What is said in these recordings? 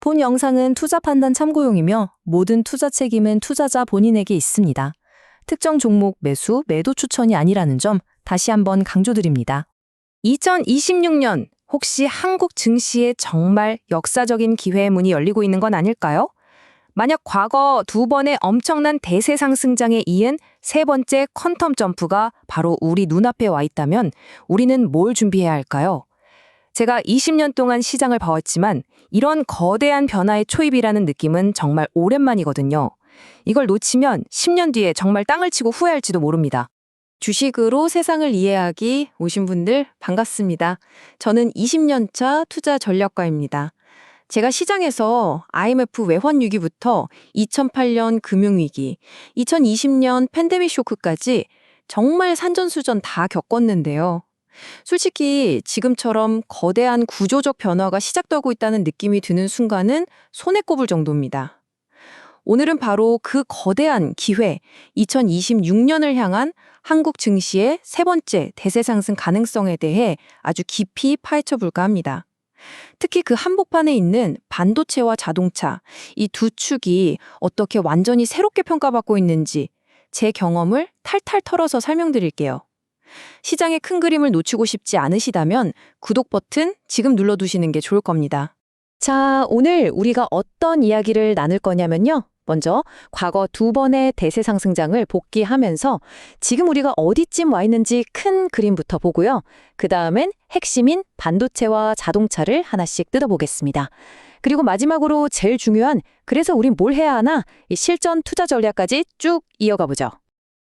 본 영상은 투자 판단 참고용이며 모든 투자 책임은 투자자 본인에게 있습니다. 특정 종목 매수, 매도 추천이 아니라는 점 다시 한번 강조드립니다. 2026년 혹시 한국 증시에 정말 역사적인 기회의 문이 열리고 있는 건 아닐까요? 만약 과거 두 번의 엄청난 대세 상승장에 이은 세 번째 퀀텀 점프가 바로 우리 눈앞에 와 있다면 우리는 뭘 준비해야 할까요? 제가 20년 동안 시장을 봐왔지만 이런 거대한 변화의 초입이라는 느낌은 정말 오랜만이거든요. 이걸 놓치면 10년 뒤에 정말 땅을 치고 후회할지도 모릅니다. 주식으로 세상을 이해하기 오신 분들 반갑습니다. 저는 20년차 투자 전략가입니다. 제가 시장에서 IMF 외환 위기부터 2008년 금융위기, 2020년 팬데믹 쇼크까지 정말 산전수전 다 겪었는데요. 솔직히 지금처럼 거대한 구조적 변화가 시작되고 있다는 느낌이 드는 순간은 손에 꼽을 정도입니다. 오늘은 바로 그 거대한 기회, 2026년을 향한 한국 증시의 세 번째 대세 상승 가능성에 대해 아주 깊이 파헤쳐 볼까 합니다. 특히 그 한복판에 있는 반도체와 자동차, 이 두 축이 어떻게 완전히 새롭게 평가받고 있는지 제 경험을 탈탈 털어서 설명드릴게요. 시장의 큰 그림을 놓치고 싶지 않으시다면 구독 버튼 지금 눌러두시는 게 좋을 겁니다. 자, 오늘 우리가 어떤 이야기를 나눌 거냐면요. 먼저 과거 두 번의 대세 상승장을 복귀하면서 지금 우리가 어디쯤 와 있는지 큰 그림부터 보고요. 그 다음엔 핵심인 반도체와 자동차를 하나씩 뜯어보겠습니다. 그리고 마지막으로 제일 중요한 그래서 우린 뭘 해야 하나? 이 실전 투자 전략까지 쭉 이어가 보죠.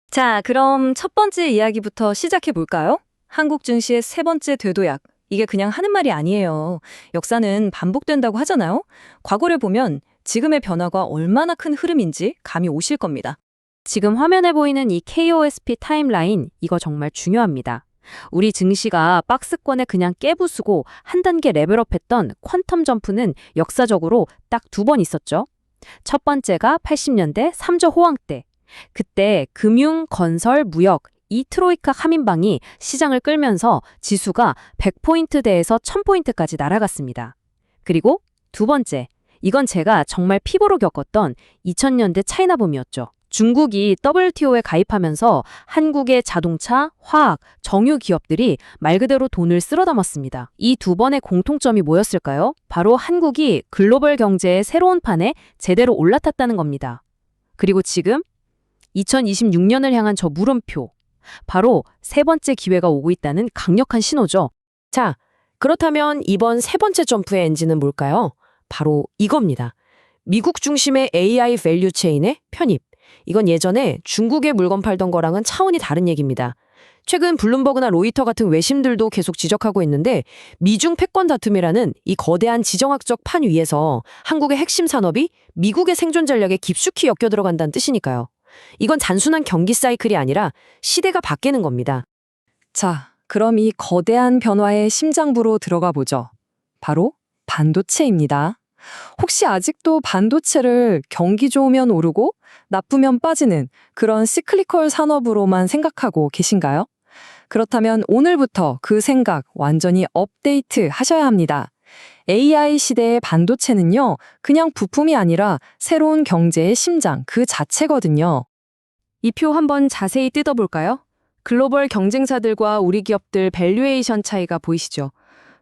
자, 그럼 첫 번째 이야기부터 시작해 볼까요? 한국 증시의 세 번째 되도약. 이게 그냥 하는 말이 아니에요. 역사는 반복된다고 하잖아요. 과거를 보면 지금의 변화가 얼마나 큰 흐름인지 감이 오실 겁니다. 지금 화면에 보이는 이 KOSP 타임라인, 이거 정말 중요합니다. 우리 증시가 박스권에 그냥 깨부수고 한 단계 레벨업했던 퀀텀 점프는 역사적으로 딱 두 번 있었죠. 첫 번째가 80년대 3조 호황 때. 그때 금융, 건설, 무역, 이 트로이카 함인방이 시장을 끌면서 지수가 100포인트대에서 1000포인트까지 날아갔습니다. 그리고 두 번째, 이건 제가 정말 피부로 겪었던 2000년대 차이나붐이었죠. 중국이 WTO에 가입하면서 한국의 자동차, 화학, 정유 기업들이 말 그대로 돈을 쓸어 담았습니다. 이 두 번의 공통점이 뭐였을까요? 바로 한국이 글로벌 경제의 새로운 판에 제대로 올라탔다는 겁니다. 그리고 지금 2026년을 향한 저 물음표, 바로 세 번째 기회가 오고 있다는 강력한 신호죠. 자, 그렇다면 이번 세 번째 점프의 엔진은 뭘까요? 바로 이겁니다. 미국 중심의 AI 밸류 체인의 편입. 이건 예전에 중국에 물건 팔던 거랑은 차원이 다른 얘기입니다. 최근 블룸버그나 로이터 같은 외신들도 계속 지적하고 있는데 미중 패권 다툼이라는 이 거대한 지정학적 판 위에서 한국의 핵심 산업이 미국의 생존 전략에 깊숙이 엮여 들어간다는 뜻이니까요. 이건 단순한 경기 사이클이 아니라 시대가 바뀌는 겁니다. 자, 그럼 이 거대한 변화의 심장부로 들어가 보죠. 바로 반도체입니다. 혹시 아직도 반도체를 경기 좋으면 오르고 나쁘면 빠지는 그런 시클리컬 산업으로만 생각하고 계신가요? 그렇다면 오늘부터 그 생각 완전히 업데이트 하셔야 합니다. AI 시대의 반도체는요, 그냥 부품이 아니라 새로운 경제의 심장 그 자체거든요. 이 표 한번 자세히 뜯어볼까요? 글로벌 경쟁사들과 우리 기업들 밸류에이션 차이가 보이시죠?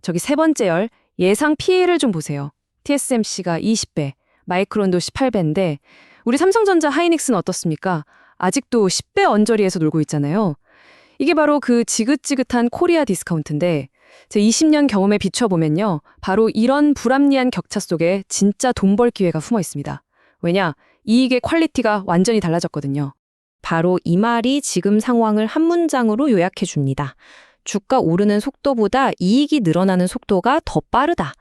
저기 세 번째 열, 예상 PE를 좀 보세요. TSMC가 20배, 마이크론도 18배인데 우리 삼성전자 하이닉스는 어떻습니까? 아직도 10배 언저리에서 놀고 있잖아요. 이게 바로 그 지긋지긋한 코리아 디스카운트인데 제 20년 경험에 비춰보면요. 바로 이런 불합리한 격차 속에 진짜 돈 벌 기회가 숨어 있습니다. 왜냐? 이익의 퀄리티가 완전히 달라졌거든요. 바로 이 말이 지금 상황을 한 문장으로 요약해 줍니다. 주가 오르는 속도보다 이익이 늘어나는 속도가 더 빠르다.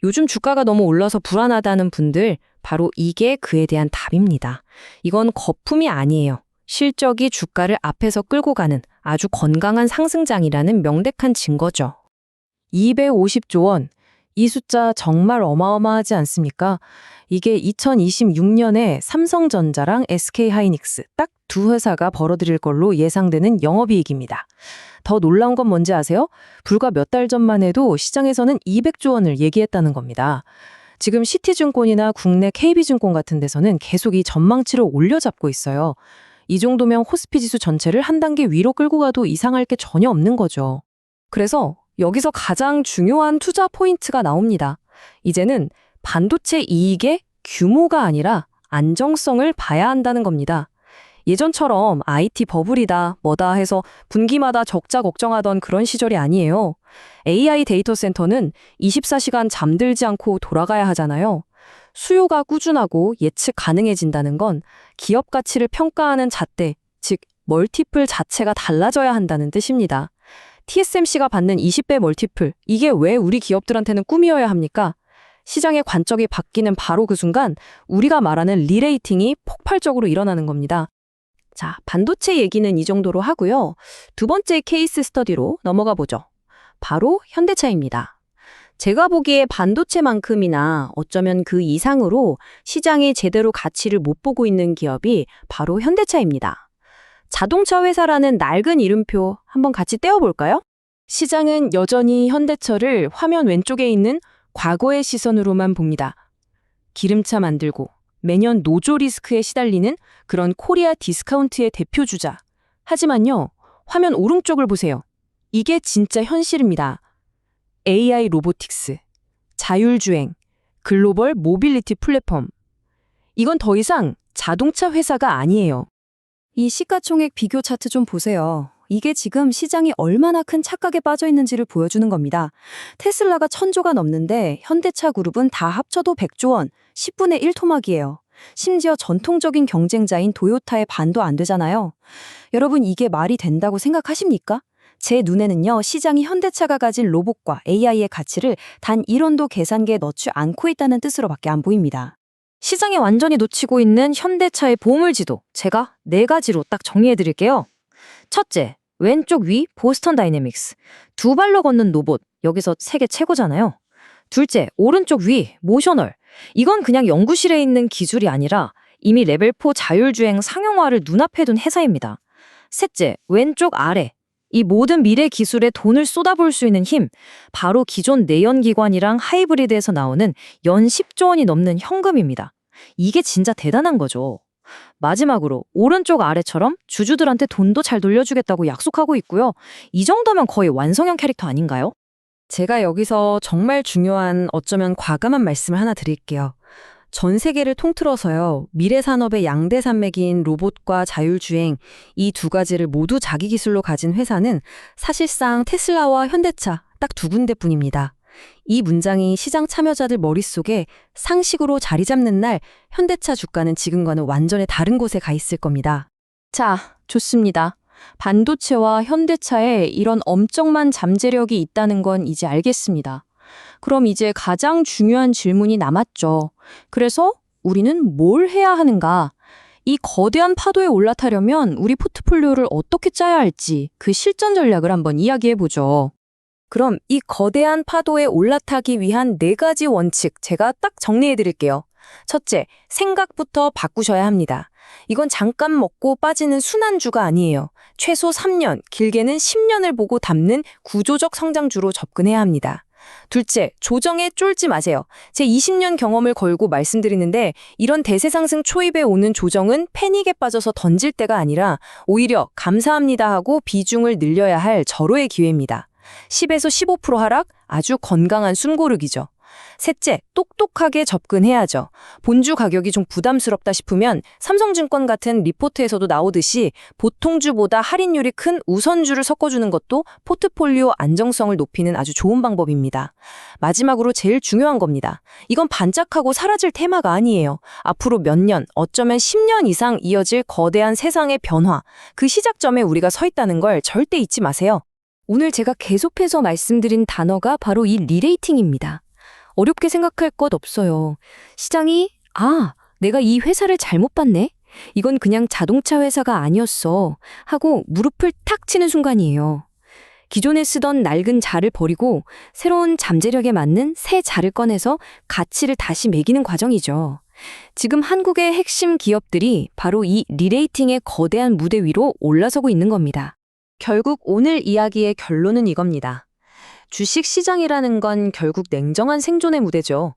요즘 주가가 너무 올라서 불안하다는 분들, 바로 이게 그에 대한 답입니다. 이건 거품이 아니에요. 실적이 주가를 앞에서 끌고 가는 아주 건강한 상승장이라는 명백한 증거죠. 250조 원. 이 숫자 정말 어마어마하지 않습니까? 이게 2026년에 삼성전자랑 SK하이닉스 딱 두 회사가 벌어들일 걸로 예상되는 영업이익입니다. 더 놀라운 건 뭔지 아세요? 불과 몇 달 전만 해도 시장에서는 200조 원을 얘기했다는 겁니다. 지금 시티증권이나 국내 KB증권 같은 데서는 계속 이 전망치를 올려잡고 있어요. 이 정도면 코스피 지수 전체를 한 단계 위로 끌고 가도 이상할 게 전혀 없는 거죠. 그래서 여기서 가장 중요한 투자 포인트가 나옵니다. 이제는 반도체 이익의 규모가 아니라 안정성을 봐야 한다는 겁니다. 예전처럼 IT 버블이다 뭐다 해서 분기마다 적자 걱정하던 그런 시절이 아니에요. AI 데이터 센터는 24시간 잠들지 않고 돌아가야 하잖아요. 수요가 꾸준하고 예측 가능해진다는 건 기업 가치를 평가하는 잣대, 즉 멀티플 자체가 달라져야 한다는 뜻입니다. TSMC가 받는 20배 멀티플, 이게 왜 우리 기업들한테는 꿈이어야 합니까? 시장의 관점이 바뀌는 바로 그 순간 우리가 말하는 리레이팅이 폭발적으로 일어나는 겁니다. 자, 반도체 얘기는 이 정도로 하고요. 두 번째 케이스 스터디로 넘어가 보죠. 바로 현대차입니다. 제가 보기에 반도체만큼이나 어쩌면 그 이상으로 시장에 제대로 가치를 못 보고 있는 기업이 바로 현대차입니다. 자동차 회사라는 낡은 이름표 한번 같이 떼어볼까요? 시장은 여전히 현대차를 화면 왼쪽에 있는 과거의 시선으로만 봅니다. 기름차 만들고 매년 노조 리스크에 시달리는 그런 코리아 디스카운트의 대표주자. 하지만요, 화면 오른쪽을 보세요. 이게 진짜 현실입니다. AI 로보틱스, 자율주행, 글로벌 모빌리티 플랫폼. 이건 더 이상 자동차 회사가 아니에요. 이 시가총액 비교 차트 좀 보세요. 이게 지금 시장이 얼마나 큰 착각에 빠져 있는지를 보여주는 겁니다. 테슬라가 1,000조가 넘는데 현대차 그룹은 다 합쳐도 100조 원, 10분의 1 토막이에요. 심지어 전통적인 경쟁자인 도요타의 반도 안 되잖아요. 여러분, 이게 말이 된다고 생각하십니까? 제 눈에는요, 시장이 현대차가 가진 로봇과 AI의 가치를 단 1원도 계산기에 넣지 않고 있다는 뜻으로밖에 안 보입니다. 시장에 완전히 놓치고 있는 현대차의 보물지도 제가 4가지로 딱 정리해드릴게요. 첫째, 왼쪽 위 보스턴 다이내믹스. 두 발로 걷는 로봇, 여기서 세계 최고잖아요. 둘째, 오른쪽 위 모셔널. 이건 그냥 연구실에 있는 기술이 아니라 이미 레벨 4 자율주행 상용화를 눈앞에 둔 회사입니다. 셋째, 왼쪽 아래. 이 모든 미래 기술에 돈을 쏟아부을 수 있는 힘, 바로 기존 내연기관이랑 하이브리드에서 나오는 연 10조 원이 넘는 현금입니다. 이게 진짜 대단한 거죠. 마지막으로 오른쪽 아래처럼 주주들한테 돈도 잘 돌려주겠다고 약속하고 있고요. 이 정도면 거의 완성형 캐릭터 아닌가요? 제가 여기서 정말 중요한 어쩌면 과감한 말씀을 하나 드릴게요. 전 세계를 통틀어서요, 미래 산업의 양대 산맥인 로봇과 자율주행, 이 두 가지를 모두 자기 기술로 가진 회사는 사실상 테슬라와 현대차 딱 두 군데뿐입니다. 이 문장이 시장 참여자들 머릿속에 상식으로 자리 잡는 날 현대차 주가는 지금과는 완전히 다른 곳에 가 있을 겁니다. 자, 좋습니다. 반도체와 현대차에 이런 엄청난 잠재력이 있다는 건 이제 알겠습니다. 그럼 이제 가장 중요한 질문이 남았죠. 그래서 우리는 뭘 해야 하는가? 이 거대한 파도에 올라타려면 우리 포트폴리오를 어떻게 짜야 할지 그 실전 전략을 한번 이야기해보죠. 그럼 이 거대한 파도에 올라타기 위한 4가지 원칙 제가 딱 정리해드릴게요. 첫째, 생각부터 바꾸셔야 합니다. 이건 잠깐 먹고 빠지는 순환주가 아니에요. 최소 3년, 길게는 10년을 보고 담는 구조적 성장주로 접근해야 합니다. 둘째, 조정에 쫄지 마세요. 제 20년 경험을 걸고 말씀드리는데 이런 대세상승 초입에 오는 조정은 패닉에 빠져서 던질 때가 아니라 오히려 감사합니다 하고 비중을 늘려야 할 절호의 기회입니다. 10에서 15% 하락, 아주 건강한 숨고르기죠. 셋째, 똑똑하게 접근해야죠. 본주 가격이 좀 부담스럽다 싶으면 삼성증권 같은 리포트에서도 나오듯이 보통주보다 할인율이 큰 우선주를 섞어주는 것도 포트폴리오 안정성을 높이는 아주 좋은 방법입니다. 마지막으로 제일 중요한 겁니다. 이건 반짝하고 사라질 테마가 아니에요. 앞으로 몇 년, 어쩌면 10년 이상 이어질 거대한 세상의 변화, 그 시작점에 우리가 서 있다는 걸 절대 잊지 마세요. 오늘 제가 계속해서 말씀드린 단어가 바로 이 리레이팅입니다. 어렵게 생각할 것 없어요. 시장이 내가 이 회사를 잘못 봤네? 이건 그냥 자동차 회사가 아니었어 하고 무릎을 탁 치는 순간이에요. 기존에 쓰던 낡은 자를 버리고 새로운 잠재력에 맞는 새 자를 꺼내서 가치를 다시 매기는 과정이죠. 지금 한국의 핵심 기업들이 바로 이 리레이팅의 거대한 무대 위로 올라서고 있는 겁니다. 결국 오늘 이야기의 결론은 이겁니다. 주식 시장이라는 건 결국 냉정한 생존의 무대죠.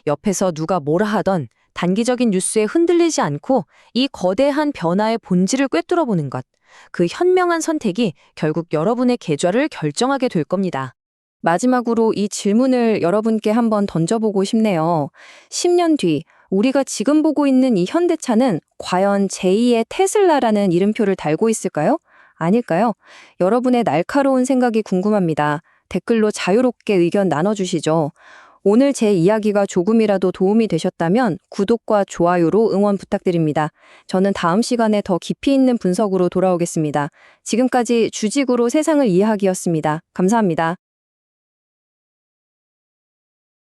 옆에서 누가 뭐라 하던 단기적인 뉴스에 흔들리지 않고 이 거대한 변화의 본질을 꿰뚫어 보는 것. 그 현명한 선택이 결국 여러분의 계좌를 결정하게 될 겁니다. 마지막으로 이 질문을 여러분께 한번 던져보고 싶네요. 10년 뒤 우리가 지금 보고 있는 이 현대차는 과연 제2의 테슬라라는 이름표를 달고 있을까요? 아닐까요? 여러분의 날카로운 생각이 궁금합니다. 댓글로 자유롭게 의견 나눠주시죠. 오늘 제 이야기가 조금이라도 도움이 되셨다면 구독과 좋아요로 응원 부탁드립니다. 저는 다음 시간에 더 깊이 있는 분석으로 돌아오겠습니다. 지금까지 주식으로 세상을 이해하기였습니다. 감사합니다.